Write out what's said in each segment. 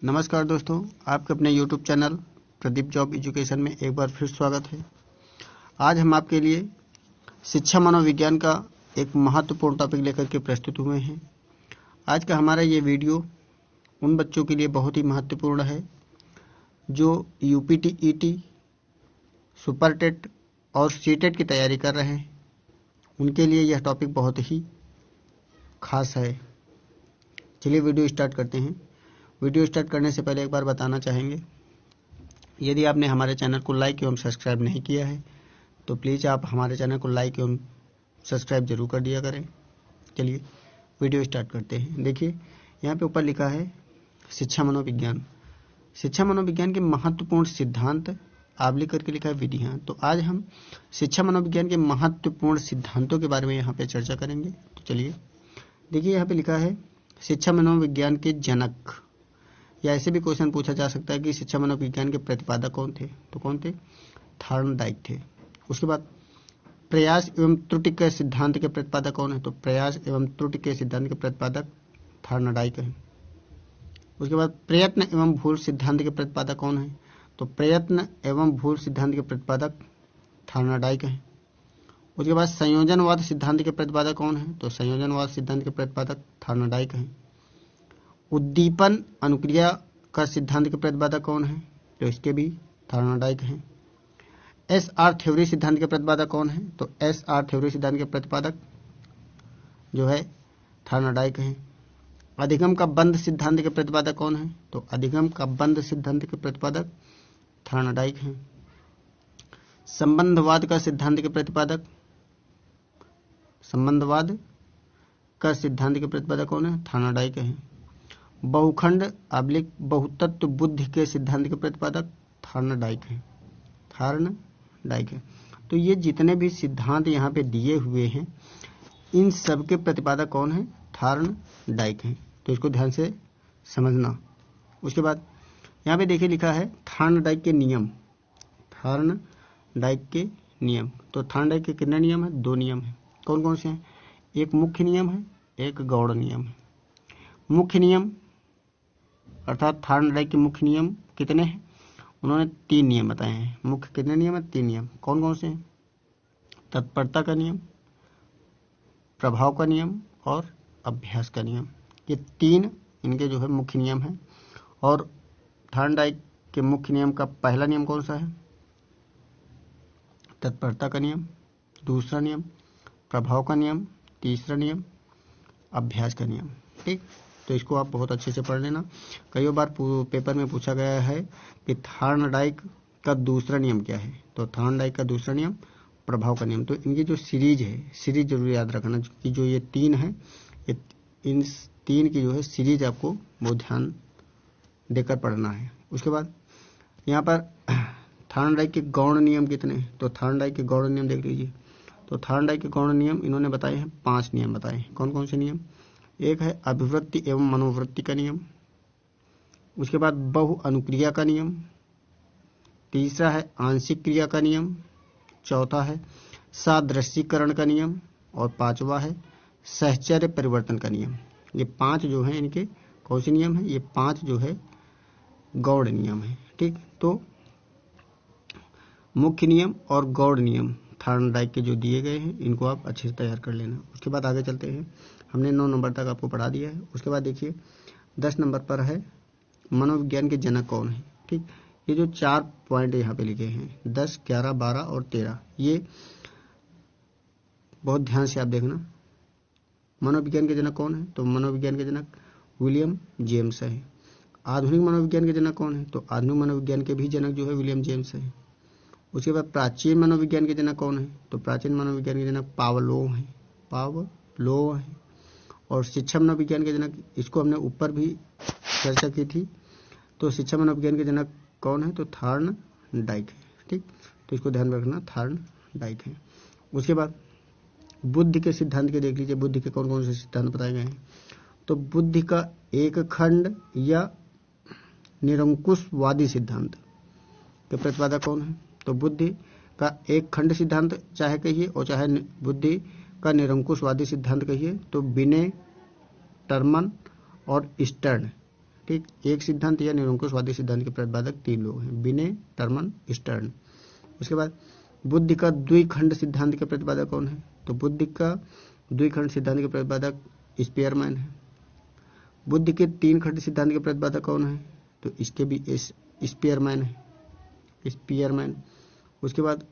नमस्कार दोस्तों, आपके अपने YouTube channel Pradeep job education में एक बार फिर स्वागत है। आज हम आपके लिए शिक्षा मनोविज्ञान का एक महत्वपूर्ण टॉपिक लेकर के प्रस्तुत हुए हैं। आज का हमारा ये वीडियो उन बच्चों के लिए बहुत ही महत्वपूर्ण है जो UPT, सुपर टेट और सीटेट की तैयारी कर रहे हैं। उनके लिए यह टॉपिक बहुत ही खास है। चलिए वीडियो स्टार्ट करते हैं। वीडियो स्टार्ट करने से पहले एक बार बताना चाहेंगे, यदि आपने हमारे चैनल को लाइक एवं सब्सक्राइब नहीं किया है तो प्लीज़ आप हमारे चैनल को लाइक एवं सब्सक्राइब जरूर कर दिया करें। चलिए वीडियो स्टार्ट करते हैं। देखिए यहाँ पे ऊपर लिखा है शिक्षा मनोविज्ञान। शिक्षा मनोविज्ञान के महत्वपूर्ण सिद्धांत आप लिख करके लिखा है विधियाँ। तो आज हम शिक्षा मनोविज्ञान के महत्वपूर्ण सिद्धांतों के बारे में यहाँ पे चर्चा करेंगे। तो चलिए देखिए यहाँ पे लिखा है शिक्षा मनोविज्ञान के जनक, या ऐसे भी क्वेश्चन पूछा जा सकता है कि शिक्षा मनोविज्ञान के प्रतिपादक कौन थे। तो कौन थे? थॉर्नडाइक थे। उसके बाद प्रयास एवं त्रुटि के सिद्धांत के प्रतिपादक कौन है? तो प्रयास एवं त्रुटि के सिद्धांत के प्रतिपादक थॉर्नडाइक है। उसके बाद प्रयत्न एवं भूल सिद्धांत के प्रतिपादक कौन है? तो प्रयत्न एवं भूल सिद्धांत के प्रतिपादक थॉर्नडाइक है। उसके बाद संयोजनवाद सिद्धांत के प्रतिपादक कौन है? तो संयोजनवाद सिद्धांत के प्रतिपादक थॉर्नडाइक है। उद्दीपन अनुक्रिया का सिद्धांत के प्रतिपादक कौन है? तो इसके भी थॉर्नडाइक हैं। SR थ्योरी सिद्धांत के प्रतिपादक कौन है? तो SR थ्योरी सिद्धांत के प्रतिपादक जो है थॉर्नडाइक हैं। अधिगम का बंध सिद्धांत के प्रतिपादक कौन है? तो अधिगम का बंध सिद्धांत के प्रतिपादक थॉर्नडाइक हैं। संबंधवाद का सिद्धांत के प्रतिपादक कौन है? थॉर्नडाइक है। बहुखंड / बहुतत्व बुद्धि के सिद्धांत के प्रतिपादक थॉर्नडाइक है। तो ये जितने भी सिद्धांत यहाँ पे दिए हुए हैं इन सब के प्रतिपादक कौन है? थॉर्नडाइक हैं। तो इसको ध्यान से समझना। उसके बाद यहाँ पे देखिए लिखा है थॉर्नडाइक के नियम। तो थॉर्नडाइक के कितने नियम है? 2 नियम है। कौन कौन से हैं? एक मुख्य नियम है, एक गौण नियम है। मुख्य नियम अर्थात थॉर्नडाइक के मुख्य नियम कितने हैं? उन्होंने 3 नियम बताए हैं। मुख्य कितने नियम है? 3 नियम। कौन कौन से हैं? तत्परता का नियम, प्रभाव का नियम और अभ्यास का नियम। ये 3 इनके जो है मुख्य नियम हैं। और थॉर्नडाइक के मुख्य नियम का पहला नियम कौन सा है? तत्परता का नियम। दूसरा नियम प्रभाव का नियम। तीसरा नियम अभ्यास का नियम। ठीक, तो इसको आप बहुत अच्छे से पढ़ लेना। कई बार पेपर में पूछा गया है कि थॉर्नडाइक का दूसरा नियम क्या है? तो थॉर्नडाइक का दूसरा नियम प्रभाव का नियम। तो इनकी जो सीरीज है, सीरीज जरूर याद रखना कि जो ये 3 है, इन 3 की जो है सीरीज आपको बहुत ध्यान देकर पढ़ना है। उसके बाद यहाँ पर थॉर्नडाइक के गौण नियम कितने हैं? तो थॉर्नडाइक के गौण नियम देख लीजिए। तो थॉर्नडाइक के गौण नियम इन्होंने बताए हैं 5 नियम बताए हैं। कौन कौन से नियम? एक है अभिवृत्ति एवं मनोवृत्ति का नियम। उसके बाद बहु अनुक्रिया का नियम। तीसरा है आंशिक क्रिया का नियम। चौथा है सादृश्यीकरण का नियम। और 5वां है सहचर्य परिवर्तन का नियम। ये 5 जो है इनके कौन से नियम है? ये 5 जो है गौण नियम है। ठीक, तो मुख्य नियम और गौण नियम थॉर्नडाइक के जो दिए गए हैं इनको आप अच्छे से तैयार कर लेना। उसके बाद आगे चलते हैं। हमने 9 नंबर तक आपको पढ़ा दिया है। उसके बाद देखिए 10 नंबर पर है मनोविज्ञान के जनक कौन है। ठीक, ये जो 4 पॉइंट यहाँ पे लिखे हैं 10, 11, 12 और 13, ये बहुत ध्यान से आप देखना। मनोविज्ञान के जनक कौन है? तो मनोविज्ञान के जनक विलियम जेम्स है। आधुनिक मनोविज्ञान के जनक कौन है? तो आधुनिक मनोविज्ञान के भी जनक जो है विलियम जेम्स है। उसके बाद प्राचीन मनोविज्ञान के जनक कौन है? तो प्राचीन मनोविज्ञान के जनक पावलोव है। और शिक्षा मनोविज्ञान के जनक, इसको हमने ऊपर भी चर्चा की थी। तो शिक्षा मनोविज्ञान के जनक कौन है? तो थॉर्नडाइक है। ठीक, तो इसको ध्यान रखना, थॉर्नडाइक है। उसके बाद बुद्धि के सिद्धांत के देख लीजिए। बुद्धि के कौन कौन से सिद्धांत बताए गए हैं? तो बुद्धि का एक खंड या निरंकुशवादी सिद्धांत के प्रतिपादक कौन है? तो बुद्धि का एक खंड सिद्धांत चाहे कहिए और चाहे बुद्धि का निरंकुशवादी सिद्धांत कहिए, तो बिने, टर्मन और स्टर्न ठीक, एक सिद्धांत या निरंकुशवादी सिद्धांत के प्रतिपादक 3 लोग हैं, बिने, टर्मन, स्टर्न। उसके बाद बुद्धि का द्विखंड सिद्धांत के प्रतिपादक कौन है? तो बुद्धि का द्विखंड सिद्धांत के प्रतिपादक स्पीयरमैन है। बुद्धि के 3 खंड सिद्धांत के प्रतिपादक कौन है? तो इसके भी स्पीयरमैन है, स्पीयरमैन। उसके बाद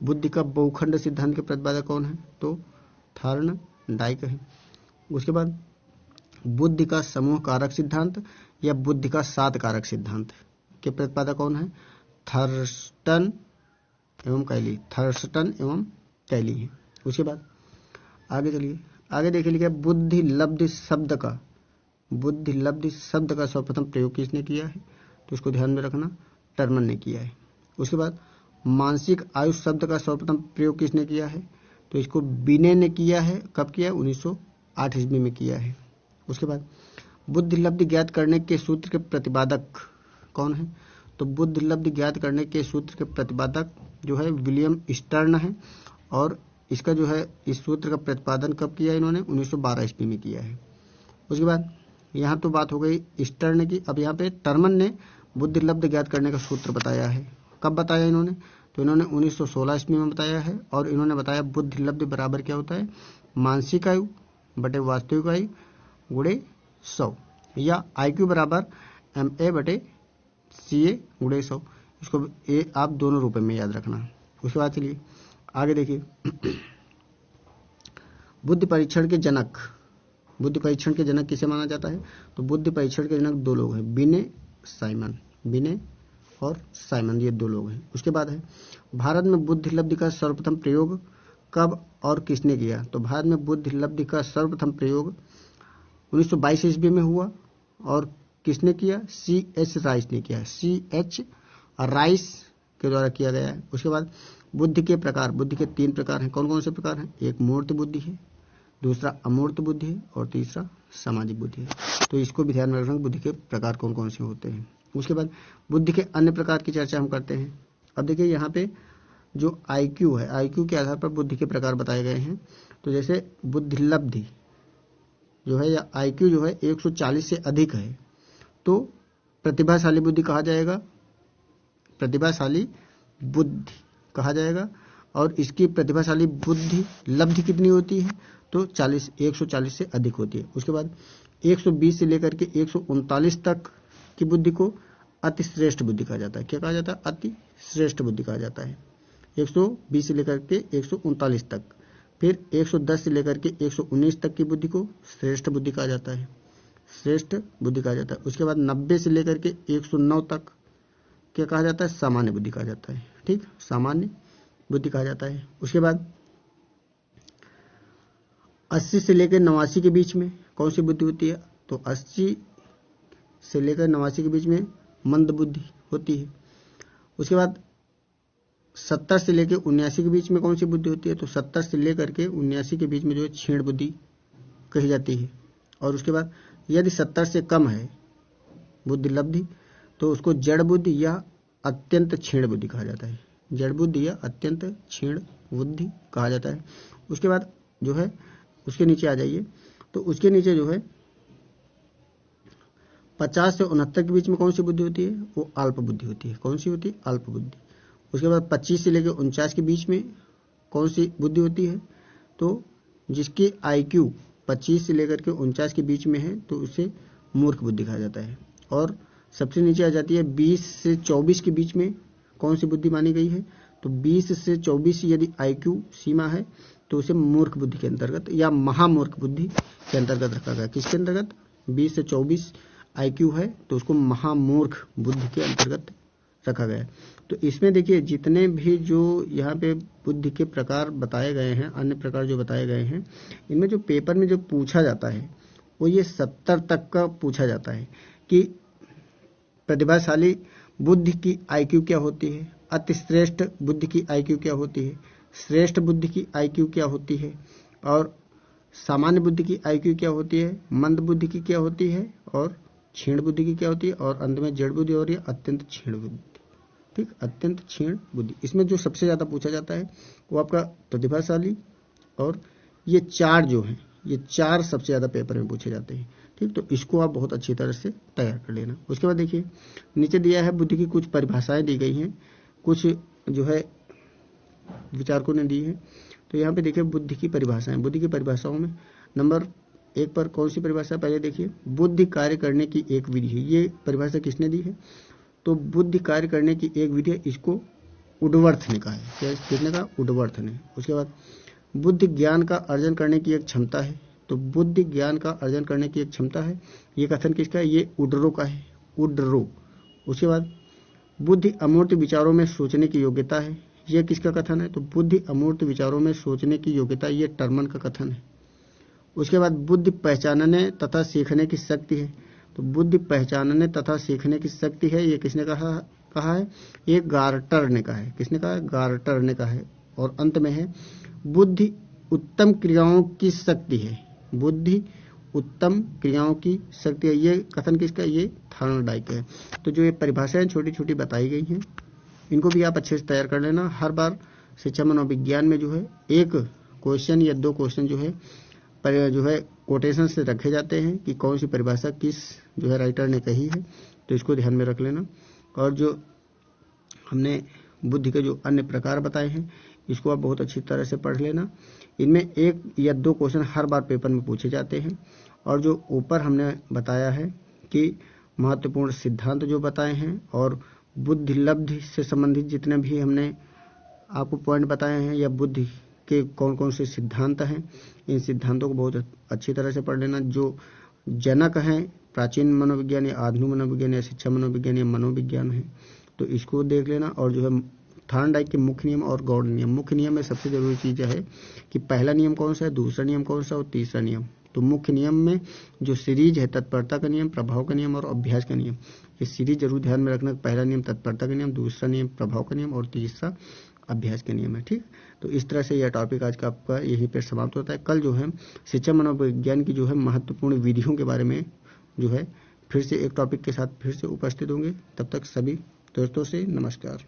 बुद्धि का बहुखंड सिद्धांत के प्रतिपादक कौन है? तो थॉर्नडाइक है। उसके बाद बुद्धि का समूह कारक सिद्धांत या बुद्धि का 7 कारक सिद्धांत के प्रतिपादक कौन है? थर्स्टन एवं कैली है। उसके बाद आगे चलिए, आगे देखिए लिखा है बुद्धि लब्धि शब्द का सर्वप्रथम प्रयोग किसने किया है? तो इसको ध्यान में रखना, टर्मन ने किया है। उसके बाद मानसिक आयुष शब्द का सर्वप्रथम प्रयोग किसने किया है? तो इसको बिने ने किया है। कब किया? 1908 ईस्वी में किया है। उसके बाद बुद्धि लब्धि ज्ञात करने के सूत्र के प्रतिपादक कौन है? तो बुद्धि लब्धि ज्ञात करने के सूत्र के प्रतिपादक जो है विलियम स्टर्न है, और इसका जो है इस सूत्र का प्रतिपादन कब किया इन्होंने? 1912 ईस्वी में किया है। उसके बाद यहाँ तो बात हो गई स्टर्न की। अब यहाँ पे टर्मन ने बुद्धि लब्धि ज्ञात करने का सूत्र बताया है। कब बताया इन्होंने? तो इन्होंने 1916 ईस्वी में बताया है, और इन्होंने बताया बुद्धि लब्धि बराबर क्या होता है? मानसिक आयु बटे वास्तविक आयु गुणे 100, या IQ बराबर MA बटे CA गुणे 100। इसको ये आप दोनों रूपों में याद रखना। उसके बाद चलिए आगे देखिए बुद्धि परीक्षण के जनक किसे माना जाता है? तो बुद्धि परीक्षण के जनक 2 लोग हैं, बिने और साइमन, ये 2 लोग हैं। उसके बाद है भारत में बुद्धि लब्धि का सर्वप्रथम प्रयोग कब और किसने किया? तो भारत में बुद्धि लब्धि का सर्वप्रथम प्रयोग 1922 ईस्वी में हुआ, और किसने किया? C.H. राइस ने किया है, C.H. राइस के द्वारा किया गया है। उसके बाद बुद्धि के 3 प्रकार हैं। कौन कौन से प्रकार हैं? एक मूर्त बुद्धि है, दूसरा अमूर्त बुद्धि है, और तीसरा सामाजिक बुद्धि है। तो इसको भी ध्यान में रखना, बुद्धि के प्रकार कौन कौन से होते हैं। उसके बाद बुद्धि के अन्य प्रकार की चर्चा हम करते हैं। अब देखिए यहाँ पे जो IQ है, IQ के आधार पर बुद्धि के प्रकार बताए गए हैं। तो जैसे बुद्धि लब्धि जो है या IQ जो है 140 से अधिक है तो प्रतिभाशाली बुद्धि कहा जाएगा, और इसकी प्रतिभाशाली बुद्धि लब्धि कितनी होती है? तो 140 से अधिक होती है। उसके बाद 120 से लेकर के 139 तक की बुद्धि को अति श्रेष्ठ बुद्धि कहा जाता है। क्या कहा जाता है? अति श्रेष्ठ बुद्धि कहा जाता है। 120 से लेकर के 139 तक। फिर 110 से लेकर के 119 तक की बुद्धि को श्रेष्ठ बुद्धि कहा जाता है, उसके बाद 90 से लेकर के 109 तक क्या कहा जाता है? सामान्य बुद्धि कहा जाता है। ठीक, सामान्य बुद्धि कहा जाता है। उसके बाद 80 से लेकर 89 के बीच में कौन सी बुद्धि होती है? तो 80 से लेकर 89 के बीच में मंद बुद्धि होती है। उसके बाद 70 से लेकर 79 के बीच में कौन सी बुद्धि होती है? तो 70 से लेकर के 79 के बीच में जो है क्षीण बुद्धि कही जाती है। और उसके बाद यदि 70 से कम है बुद्धि लब्धि तो उसको जड़ बुद्धि या अत्यंत क्षीण बुद्धि कहा जाता है, उसके बाद जो है उसके नीचे आ जाइए, तो उसके नीचे जो है 50 से 69 के बीच में कौन सी बुद्धि होती है? वो अल्प बुद्धि होती है। कौन सी होती है? अल्प बुद्धि। उसके बाद 25 से लेकर 49 के बीच में कौन सी बुद्धि होती है? तो जिसकी IQ 25 से लेकर के 49 के बीच में है तो उसे मूर्ख बुद्धि कहा जाता है। और सबसे नीचे आ जाती है 20 से 24 के बीच में कौन सी बुद्धि मानी गई है? तो 20 से 24 यदि IQ सीमा है तो उसे मूर्ख बुद्धि के अंतर्गत या महामूर्ख बुद्धि के अंतर्गत रखा गया। किसके अंतर्गत? 20 से 24 IQ है तो उसको महामूर्ख बुद्धि के अंतर्गत रखा गया है। तो इसमें देखिए जितने भी जो यहाँ पे बुद्धि के प्रकार बताए गए हैं, अन्य प्रकार जो बताए गए हैं, इनमें जो पेपर में जो पूछा जाता है वो ये 70 तक का पूछा जाता है कि प्रतिभाशाली बुद्धि की IQ क्या होती है, अति श्रेष्ठ बुद्धि की IQ क्या होती है, श्रेष्ठ बुद्धि की IQ क्या होती है, और सामान्य बुद्धि की IQ क्या होती है, मंद बुद्धि की क्या होती है, और क्षीण बुद्धि की क्या होती है, और अंत में जड़ बुद्धि और ये अत्यंत क्षीण बुद्धि। ठीक, अत्यंत क्षीण बुद्धि। इसमें जो सबसे ज्यादा पूछा जाता है वो आपका प्रतिभाशाली, और ये 4 जो हैं, ये 4 सबसे ज्यादा पेपर में पूछे जाते हैं। ठीक, तो इसको आप बहुत अच्छी तरह से तैयार कर लेना। उसके बाद देखिए नीचे दिया है बुद्धि की कुछ परिभाषाएं दी गई हैं, कुछ जो है विचारकों ने दी है। तो यहाँ पे देखिए बुद्धि की परिभाषाएं, बुद्धि की परिभाषाओं में नंबर 1 पर कौन सी परिभाषा पहले देखिए, बुद्धि कार्य करने की एक विधि है। ये परिभाषा किसने दी है? तो बुद्धि कार्य करने की एक विधि है, इसको वुडवर्थ ने कहा है। क्या किसने कहा? वुडवर्थ ने। उसके बाद बुद्धि ज्ञान का अर्जन करने की एक क्षमता है। तो बुद्धि ज्ञान का अर्जन करने की एक क्षमता है, ये कथन किसका है? ये वुडरो का है, वुडरो। उसके बाद बुद्धि अमूर्त विचारों में सोचने की योग्यता है, ये किसका कथन है? तो बुद्धि अमूर्त विचारों में सोचने की योग्यता, ये टर्मन का कथन है। उसके बाद बुद्धि पहचानने तथा सीखने की शक्ति है। तो बुद्धि पहचानने तथा सीखने की शक्ति है, ये किसने कहा है? ये गार्टर ने कहा है। किसने कहा है? गार्टर ने कहा है। और अंत में है बुद्धि उत्तम क्रियाओं की शक्ति है। बुद्धि उत्तम क्रियाओं की शक्ति है, ये कथन किसका? ये थॉर्नडाइक है। तो जो ये परिभाषाएं छोटी छोटी बताई गई हैं, इनको भी आप अच्छे से तैयार कर लेना। हर बार शिक्षा मनोविज्ञान में जो है एक क्वेश्चन या 2 क्वेश्चन जो है कोटेशन से रखे जाते हैं कि कौन सी परिभाषा किस जो है राइटर ने कही है, तो इसको ध्यान में रख लेना। और जो हमने बुद्धि के जो अन्य प्रकार बताए हैं, इसको आप बहुत अच्छी तरह से पढ़ लेना। इनमें 1 या 2 क्वेश्चन हर बार पेपर में पूछे जाते हैं। और जो ऊपर हमने बताया है कि महत्वपूर्ण सिद्धांत जो बताए हैं और बुद्धि लब्धि से संबंधित जितने भी हमने आपको पॉइंट बताए हैं या बुद्धि के कौन कौन से सिद्धांत हैं, इन सिद्धांतों को बहुत अच्छी तरह से पढ़ लेना। जो जनक हैं प्राचीन मनोविज्ञान या आधुनिक मनोविज्ञान या शिक्षा मनोविज्ञान या मनोविज्ञान है, तो इसको देख लेना। और जो है थॉर्नडाइक के मुख्य नियम और गौड़ नियम, मुख्य नियम में सबसे जरूरी चीज है कि पहला नियम कौन सा है, दूसरा नियम कौन सा और तीसरा नियम। तो मुख्य नियम में जो सीरीज है, तत्परता का नियम, प्रभाव का नियम और अभ्यास का नियम, ये सीरीज जरूर ध्यान में रखना। पहला नियम तत्परता का नियम, दूसरा नियम प्रभाव का नियम और तीसरा अभ्यास के नियम है। ठीक, तो इस तरह से यह टॉपिक आज का आपका यहीं पर समाप्त होता है। कल जो है शिक्षा मनोविज्ञान की जो है महत्वपूर्ण विधियों के बारे में जो है फिर से एक टॉपिक के साथ फिर से उपस्थित होंगे। तब तक सभी दोस्तों से नमस्कार।